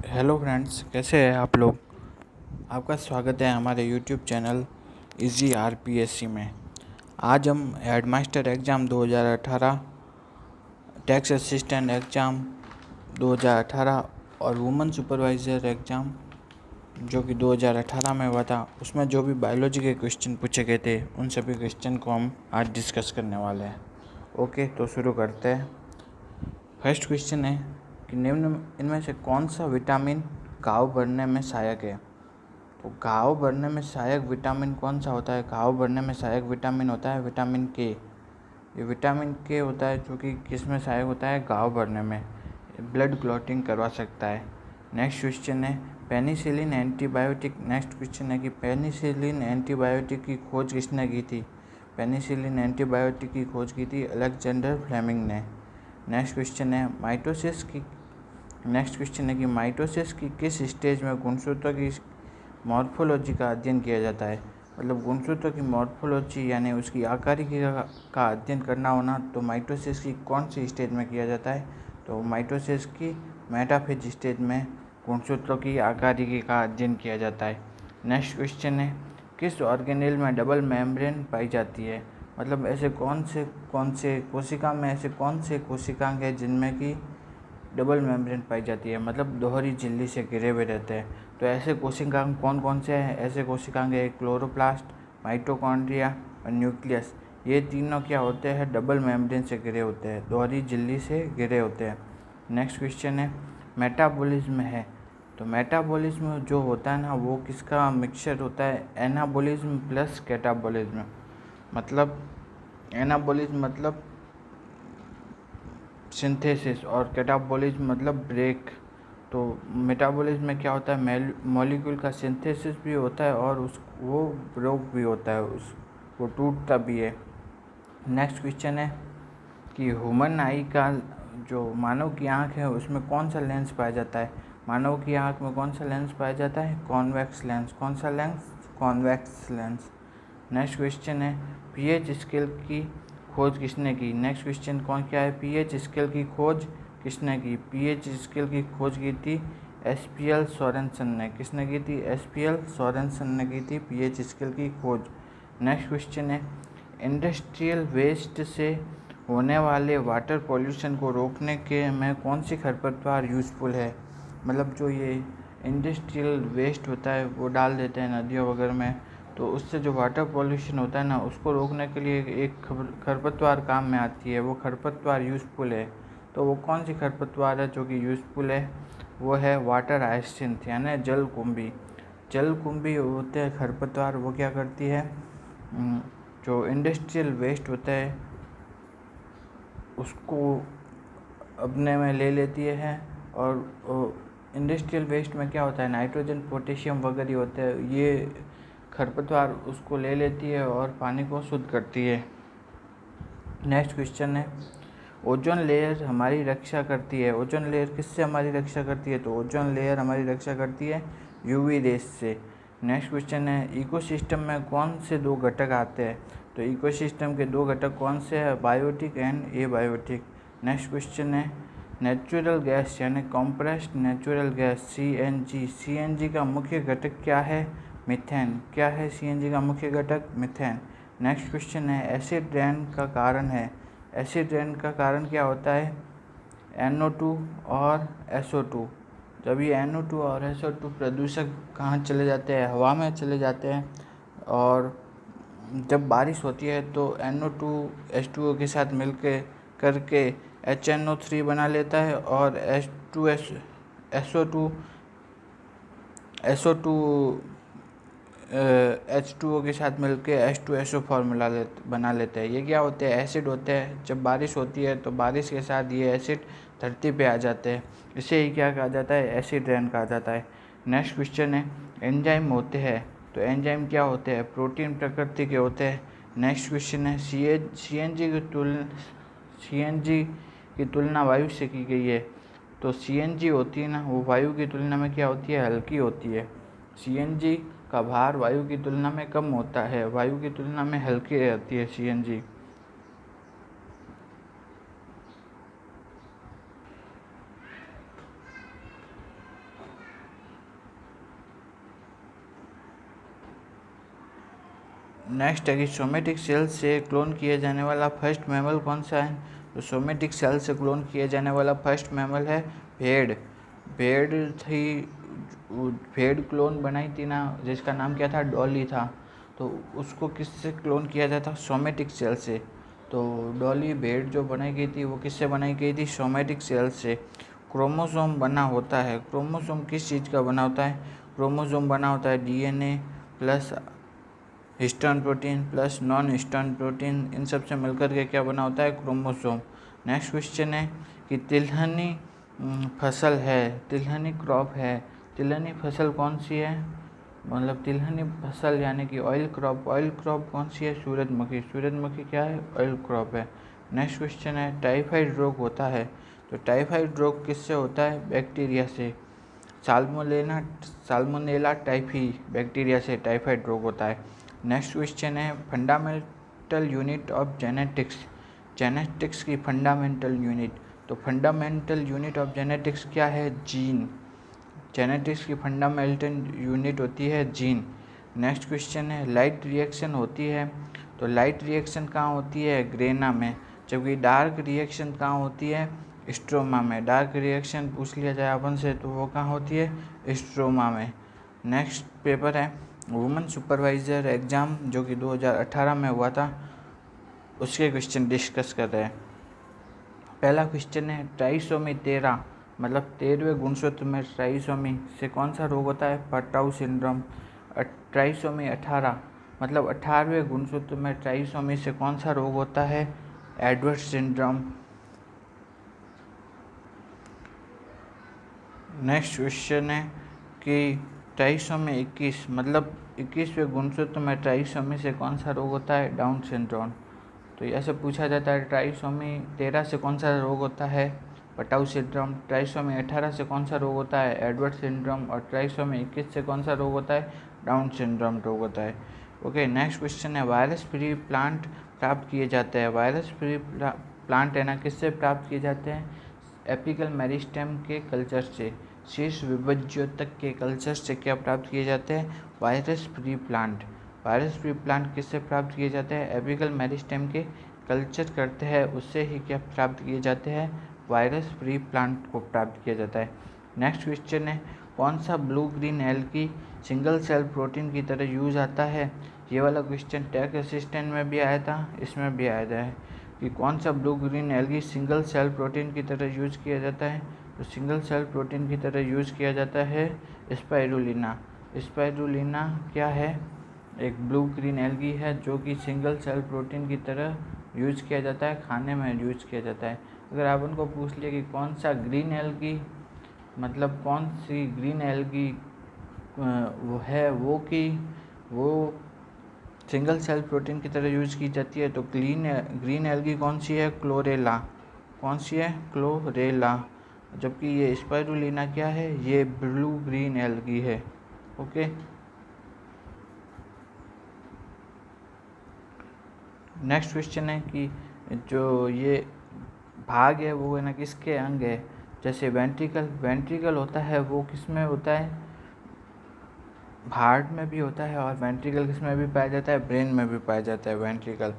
Hello friends, कैसे हैं आप लोग। आपका स्वागत है हमारे यूट्यूब चैनल इजी आरपीएससी में। आज हम headmaster exam 2018, tax assistant exam 2018 और वुमेन सुपरवाइज़र एग्ज़ाम जो कि 2018 में हुआ था, उसमें जो भी बायोलॉजी के क्वेश्चन पूछे गए थे उन सभी क्वेश्चन को हम आज डिस्कस करने वाले हैं। ओके, तो शुरू करते हैं। फर्स्ट क्वेश्चन है कि निम्न इनमें से कौन सा विटामिन घाव भरने में सहायक है। तो घाव भरने में सहायक विटामिन कौन सा होता है। घाव भरने में सहायक विटामिन होता है विटामिन के। ये विटामिन के होता है जो कि किस में सहायक होता है, घाव भरने में, ब्लड क्लॉटिंग करवा सकता है। नेक्स्ट क्वेश्चन है पेनिसिलिन एंटीबायोटिक। नेक्स्ट क्वेश्चन है कि पेनिसिलिन एंटीबायोटिक की खोज किसने की थी। पेनिसिलिन एंटीबायोटिक की खोज की थी अलेक्जेंडर फ्लेमिंग ने। नेक्स्ट क्वेश्चन है माइटोसिस की किस स्टेज में गुणसूत्रों की मॉर्फोलॉजी का अध्ययन किया जाता है। मतलब गुणसूत्रों की मॉर्फोलॉजी यानी उसकी आकारिकी का अध्ययन करना होना, तो माइटोसिस की कौन सी स्टेज में किया जाता है। तो माइटोसिस की मेटाफेज स्टेज में गुणसूत्रों की आकारिकी का अध्ययन किया जाता है। नेक्स्ट क्वेश्चन है किस ऑर्गेनेल में डबल मेम्ब्रेन पाई जाती है। मतलब ऐसे कौन से कोशिका में ऐसे कौन से कोशिकांग है जिनमें कि डबल मेम्ब्रेन पाई जाती है, मतलब दोहरी झिल्ली से घिरे हुए रहते हैं। तो ऐसे कोशिकांग कौन कौन से हैं। ऐसे कोशिकांग है क्लोरोप्लास्ट, माइटोकॉन्ड्रिया और न्यूक्लियस। ये तीनों क्या होते हैं, डबल मेम्ब्रेन से घिरे होते हैं, दोहरी झिल्ली से घिरे होते हैं। नेक्स्ट क्वेश्चन है मेटाबॉलिज्म है। तो मेटाबॉलिज्म जो होता है ना, वो किसका मिक्सचर होता है, एनाबॉलिज्म प्लस कैटाबॉलिज्म। मतलब एनाबॉलिज्म मतलब सिंथेसिस और कैटाबॉलिज्म मतलब ब्रेक। तो मेटाबॉलिज्म में क्या होता है, मॉलिक्यूल का सिंथेसिस भी होता है और वो ब्रेक भी होता है, वो टूटता भी है। नेक्स्ट क्वेश्चन है कि ह्यूमन आई का जो मानव की आँख है उसमें कौन सा लेंस पाया जाता है। मानव की आँख में कौन सा लेंस पाया जाता है, कॉन्वेक्स लेंस। कौन सा lens, convex lens. Next question है पीएच स्केल की खोज किसने की। नेक्स्ट क्वेश्चन कौन क्या है, पीएच स्केल की खोज किसने की। पीएच स्केल की खोज की थी एसपीएल सोरेनसन ने। किसने की थी, एसपीएल सोरेनसन ने की थी पीएच स्केल की खोज। नेक्स्ट क्वेश्चन है इंडस्ट्रियल वेस्ट से होने वाले वाटर पॉल्यूशन को रोकने के में कौन सी खरपतवार यूज़फुल है। मतलब जो ये इंडस्ट्रियल वेस्ट होता है वो डाल देते हैं नदियों वगैरह में, तो उससे जो वाटर पॉल्यूशन होता है ना, उसको रोकने के लिए एक खरपतवार काम में आती है। वो खरपतवार यूज़फुल है। तो वो कौन सी खरपतवार है जो कि यूज़फुल है, वो है वाटर हायसिंथ यानी जलकुंभी। जलकुंभी होते हैं खरपतवार, वो क्या करती है, जो इंडस्ट्रियल वेस्ट होता है उसको अपने में ले लेती है। और इंडस्ट्रियल वेस्ट में क्या होता है, नाइट्रोजन पोटेशियम वगैरह होते हैं, ये खरपतवार उसको ले लेती है और पानी को शुद्ध करती है। नेक्स्ट क्वेश्चन है ओजोन लेयर हमारी रक्षा करती है। ओजोन लेयर किससे हमारी रक्षा करती है, तो ओजोन लेयर हमारी रक्षा करती है यूवी रेस से। नेक्स्ट क्वेश्चन है इकोसिस्टम में कौन से दो घटक आते हैं। तो इकोसिस्टम के दो घटक कौन से हैं, biotic and abiotic. Next question है नेचुरल गैस यानी compressed natural gas CNG. CNG का मुख्य घटक क्या है, मीथेन। क्या है सीएनजी का मुख्य घटक, मीथेन। नेक्स्ट क्वेश्चन है एसिड रेन का कारण है। एसिड रेन का कारण क्या होता है, NO2 और SO2। जब ये NO2 और SO2 प्रदूषक कहाँ चले जाते हैं, हवा में चले जाते हैं। और जब बारिश होती है तो NO2 H2O के साथ मिलके करके HNO3 बना लेता है और SO2 H2O के साथ मिलके H2SO फार्मूला बना लेते हैं। ये क्या होते हैं, एसिड होते हैं। जब बारिश होती है तो बारिश के साथ ये एसिड धरती पे आ जाते हैं, इसे ही क्या कहा जाता है, एसिड रेन कहा जाता है। नेक्स्ट क्वेश्चन है एंजाइम होते हैं। तो एंजाइम क्या होते हैं, प्रोटीन प्रकृति के होते हैं। नेक्स्ट क्वेश्चन है सीएनजी की तुलना वायु से की गई है। तो सीएनजी होती है ना, वो वायु की तुलना में क्या होती है, हल्की होती है। सीएनजी का भार वायु की तुलना में कम होता है, वायु की तुलना में हल्की रहती है सीएनजी। नेक्स्ट है कि सोमेटिक सेल से क्लोन किया जाने वाला फर्स्ट मैमल कौन सा है? तो सोमेटिक सेल से क्लोन किया जाने वाला फर्स्ट मैमल है भेड़। भेड़ थी, भेड़ क्लोन बनाई थी ना, जिसका नाम क्या था, डॉली था। तो उसको किससे क्लोन किया जाता? सोमेटिक सेल से। तो डॉली भेड़ जो बनाई गई थी वो किससे बनाई गई थी? सोमेटिक सेल से। क्रोमोसोम बना होता है, क्रोमोसोम किस चीज़ का बना होता है? क्रोमोसोम बना होता है DNA plus histone protein plus non histone protein, इन सब से मिलकर के क्या बना होता है? क्रोमोसोम। नेक्स्ट क्वेश्चन है कि तिलहनी फसल है, तिलहनी क्रॉप है, तिलहनी फसल कौन सी है? मतलब तिलहनी फसल यानी कि ऑयल क्रॉप, ऑयल क्रॉप कौन सी है? सूरजमुखी। सूरजमुखी क्या है? ऑयल क्रॉप है। नेक्स्ट क्वेश्चन है टाइफाइड रोग होता है, तो टाइफाइड रोग किससे होता है? बैक्टीरिया से। साल्मोनेला टाइफी बैक्टीरिया से टाइफाइड रोग होता है। नेक्स्ट क्वेश्चन है fundamental unit of genetics, genetics की फंडामेंटल यूनिट। तो फंडामेंटल यूनिट ऑफ जेनेटिक्स क्या है? जीन। जेनेटिक्स की फंडामेंटल यूनिट होती है जीन। नेक्स्ट क्वेश्चन है लाइट रिएक्शन होती है, तो लाइट रिएक्शन कहाँ होती है? ग्रेना में। जबकि डार्क रिएक्शन कहाँ होती है? स्ट्रोमा में। डार्क रिएक्शन पूछ लिया जाए अपन से तो वो कहाँ होती है? स्ट्रोमा में। नेक्स्ट पेपर है वुमेन सुपरवाइज़र एग्ज़ाम, जो कि 2018 में हुआ था, उसके क्वेश्चन डिस्कस कर रहे हैं। पहला क्वेश्चन है ट्राइसोमी 13, मतलब 13वें गुणसूत्र में ट्राइसोमी से कौन सा रोग होता है? Patau syndrome. ट्राइसोमी 18, मतलब 18वें गुणसूत्र में ट्राइसोमी से कौन सा रोग होता है? Edward syndrome. नेक्स्ट क्वेश्चन है कि ट्राइसोमी 21, मतलब 21वें गुणसूत्र में ट्राइसोमी से कौन सा रोग होता है? Down syndrome. तो ऐसे पूछा जाता है ट्राइसोमी 13 से कौन सा रोग होता है? Patau syndrome. ट्राइसोमी 18 से कौन सा रोग होता है? Edward syndrome. और ट्राइसोमी 21 से कौन सा रोग होता है? डाउन सिंड्रोम रोग होता है। ओके, नेक्स्ट क्वेश्चन है वायरस फ्री प्लांट प्राप्त किए जाते हैं। वायरस फ्री प्लांट है ना, किससे प्राप्त किए जाते हैं? एपिकल मेरिस्टेम के कल्चर से, शीर्ष विभज्योतक के कल्चर से क्या प्राप्त किए जाते हैं? Virus free plant. Virus free plant किससे प्राप्त किए जाते हैं? एपिकल मेरिस्टेम के कल्चर करते हैं, उससे ही क्या प्राप्त किए जाते हैं? वायरस फ्री प्लांट को प्राप्त किया जाता है। नेक्स्ट क्वेश्चन है कौन सा blue green algae single cell protein की तरह यूज आता है? ये वाला क्वेश्चन टैग असिस्टेंट में भी आया था, इसमें भी आया है कि कौन सा blue green algae single cell protein की तरह यूज किया जाता है? तो सिंगल सेल प्रोटीन की तरह यूज किया जाता है स्पाइरुलिना। स्पाइरुलिना क्या है? एक ब्लू ग्रीन एल्गी है जो कि सिंगल सेल प्रोटीन की तरह यूज किया जाता है, खाने में यूज किया जाता है। अगर आप उनको पूछ लिया कि कौन सा ग्रीन एल्गी, मतलब कौन सी ग्रीन एल्गी वो है वो कि वो सिंगल सेल प्रोटीन की तरह यूज की जाती है, तो ग्रीन एल्गी कौन सी है? क्लोरेला। कौन सी है? क्लोरेला। जबकि ये स्पाइरुलिना क्या है? ये ब्लू ग्रीन एल्गी है। ओके, नेक्स्ट क्वेश्चन है कि जो ये भाग है वो है ना किसके अंग है? जैसे वेंट्रिकल, वेंट्रिकल होता है वो किस में होता है? हार्ट में भी होता है। और वेंट्रिकल किस में भी पाया जाता है? ब्रेन में भी पाया जाता है वेंट्रिकल।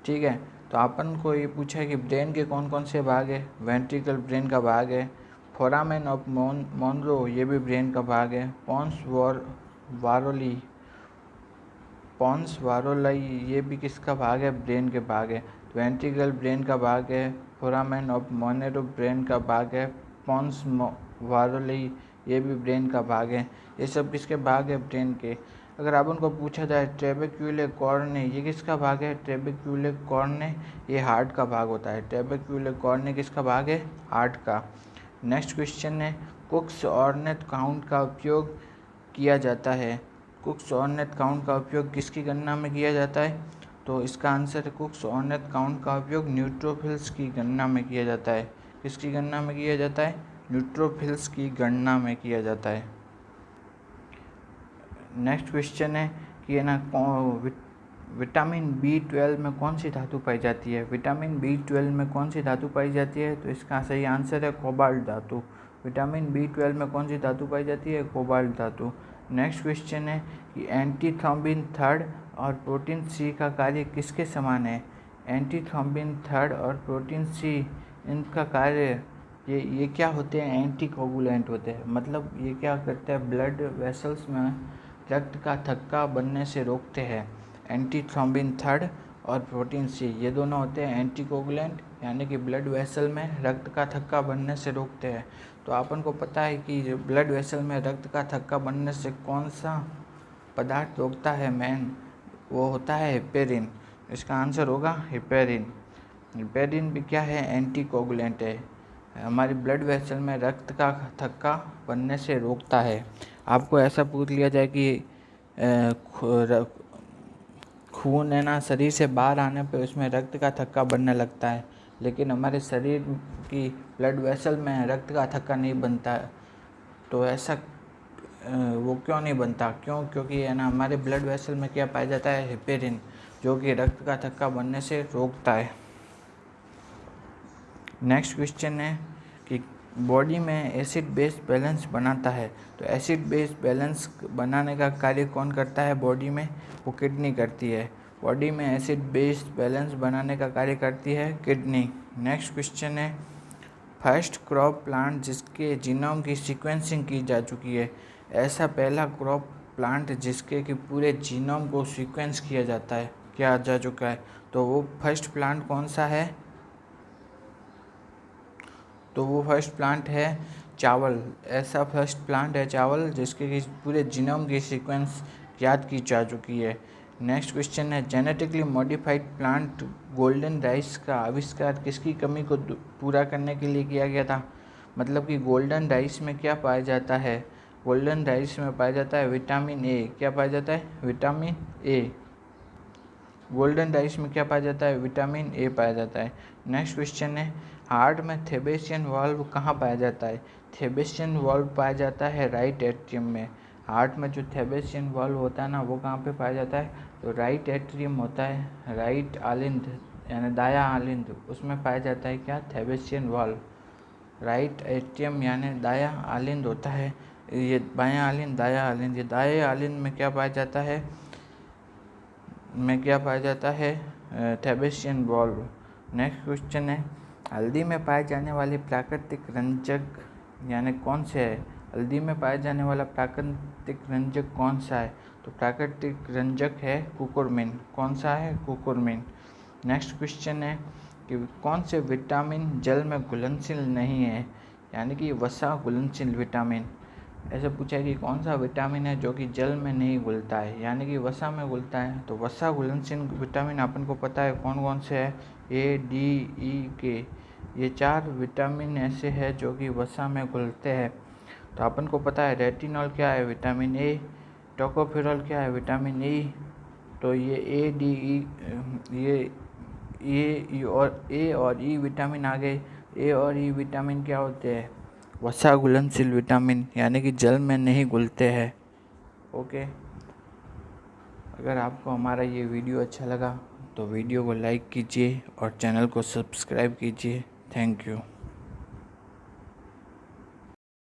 ठीक है, तो अपन को ये पूछा है कि ब्रेन के कौन कौन से भाग है? वेंट्रिकल ब्रेन का भाग है। फोरामेन ऑफ मोनरो ये भी ब्रेन का भाग है। पॉन्स वारोलाई ये भी किसका भाग है? ब्रेन के भाग है। वेंट्रिकल ब्रेन का भाग है। फोरामेन ऑफ मोनेरो ब्रेन का भाग है। पॉन्स वारोलाई ये भी ब्रेन का भाग है। ये सब किसके भाग है? ब्रेन के। अगर आप उनको पूछा जाए ट्रेबेक्युले कॉर्ने ये किसका भाग है? ट्रेबेक्युले कॉर्ने ये हार्ट का भाग होता है। ट्रेबेक्युले कॉर्ने किसका भाग है? हार्ट का। नेक्स्ट क्वेश्चन है कुक्स ऑर्नेथ काउंट का उपयोग किया जाता है। कुक्स ऑर्नेथ काउंट का उपयोग किसकी गणना में किया जाता है? तो इसका आंसर है कुक्स ऑर्नेथ काउंट का उपयोग न्यूट्रोफिल्स की गणना में किया जाता है। किसकी गणना में किया जाता है? न्यूट्रोफिल्स की गणना में किया जाता है। नेक्स्ट क्वेश्चन है कि है ना विटामिन B12 में कौन सी धातु पाई जाती है? विटामिन B12 में कौन सी धातु पाई जाती है? तो इसका सही आंसर है कोबाल्ट धातु। विटामिन B12 में कौन सी धातु पाई जाती है? कोबाल्ट धातु। नेक्स्ट क्वेश्चन है कि एंटीथ्रोम्बिन थर्ड और प्रोटीन सी का कार्य किसके समान है? एंटीथ्रोम्बिन थर्ड और प्रोटीन सी, इनका कार्य ये क्या होते हैं? एंटीकोगुलेंट होते हैं। मतलब ये क्या करते हैं? ब्लड वेसल्स में रक्त का थक्का बनने से रोकते हैं। एंटीथ्रोम्बिन थर्ड और प्रोटीन सी ये दोनों होते हैं एंटीकोगुलेंट, यानी कि ब्लड वेसल में रक्त का थक्का बनने से रोकते हैं। तो अपन को पता है कि ब्लड वेसल में रक्त का थक्का बनने से कौन सा पदार्थ रोकता है मेन? वो होता है हेपेरिन। इसका आंसर होगा हेपेरिन। हेपेरिन भी क्या है? एंटीकोगुलेंट है, हमारी ब्लड वेसल में रक्त का थक्का बनने से रोकता है। आपको ऐसा पूछ लिया जाए कि खून है ना शरीर से बाहर आने पे उसमें रक्त का थक्का बनने लगता है, लेकिन हमारे शरीर की ब्लड वेसल में रक्त का थक्का नहीं बनता है। तो ऐसा वो क्यों नहीं बनता? क्योंकि है ना हमारे ब्लड वेसल में क्या पाया जाता है? हेपेरिन, जो कि रक्त का थक्का बनने से रोकता है। नेक्स्ट क्वेश्चन है कि बॉडी में एसिड बेस बैलेंस बनाता है, तो एसिड बेस बैलेंस बनाने का कार्य कौन करता है बॉडी में? वो किडनी करती है। बॉडी में एसिड बेस बैलेंस बनाने का कार्य करती है किडनी। नेक्स्ट क्वेश्चन है फर्स्ट क्रॉप प्लांट जिसके जीनोम की सीक्वेंसिंग की जा चुकी है। ऐसा पहला क्रॉप प्लांट जिसके कि पूरे जीनोम को सीक्वेंस किया जा चुका है, तो वो फर्स्ट प्लांट कौन सा है? तो वो फर्स्ट प्लांट है चावल। ऐसा फर्स्ट प्लांट है चावल जिसके कि पूरे जीनोम की सीक्वेंस याद की जा चुकी है। नेक्स्ट क्वेश्चन है genetically modified plant golden rice का आविष्कार किसकी कमी को पूरा करने के लिए किया गया था? मतलब कि गोल्डन राइस में क्या पाया जाता है? गोल्डन राइस में पाया जाता है विटामिन ए। क्या पाया जाता है? Vitamin A. गोल्डन राइस में क्या पाया जाता है? विटामिन ए पाया जाता है। नेक्स्ट क्वेश्चन है हार्ट में थेबेशियन वाल्व कहाँ पाया जाता है? थेबेशियन वाल्व पाया जाता है राइट एट्रियम में। हार्ट में जो थेबेशियन वाल्व होता है ना वो कहाँ पे पाया जाता है? तो राइट एट्रियम होता है, राइट आलिंद यानी दायां आलिंद, उसमें पाया जाता है क्या? थेबेशियन वाल्व। राइट एट्रियम यानी दायां आलिंद होता है, ये बायां आलिंद दायां आलिंद, ये दायां आलिंद में क्या पाया जाता है? थेबेशियन वाल्व। नेक्स्ट क्वेश्चन है हल्दी में पाए जाने वाले प्राकृतिक रंजक यानी कौन से है? हल्दी में पाया जाने वाला प्राकृतिक रंजक कौन सा है? तो प्राकृतिक रंजक है कुकुरमिन। कौन सा है? कुकुरमिन। नेक्स्ट क्वेश्चन है कि कौन से विटामिन जल में घुलनशील नहीं है, यानी कि वसा घुलनशील विटामिन। ऐसे पूछा है कि कौन सा विटामिन है जो कि जल में नहीं घुलता है, यानी कि वसा में घुलता है। तो वसा घुलनशील विटामिन अपन को पता है कौन कौन से है? ए, डी, ई, के, ये 4 विटामिन ऐसे हैं जो कि वसा में घुलते हैं। तो अपन को पता है रेटिनॉल क्या है? Vitamin A. टोकोफेरॉल क्या है? Vitamin E. तो ये ए, डी, ई, ये ए और ई विटामिन आ गए। ए और ई विटामिन क्या होते हैं? वसा घुलनशील विटामिन, यानी कि जल में नहीं घुलते हैं। ओके, अगर आपको हमारा ये वीडियो अच्छा लगा तो वीडियो को लाइक कीजिए और चैनल को सब्सक्राइब कीजिए। Thank you.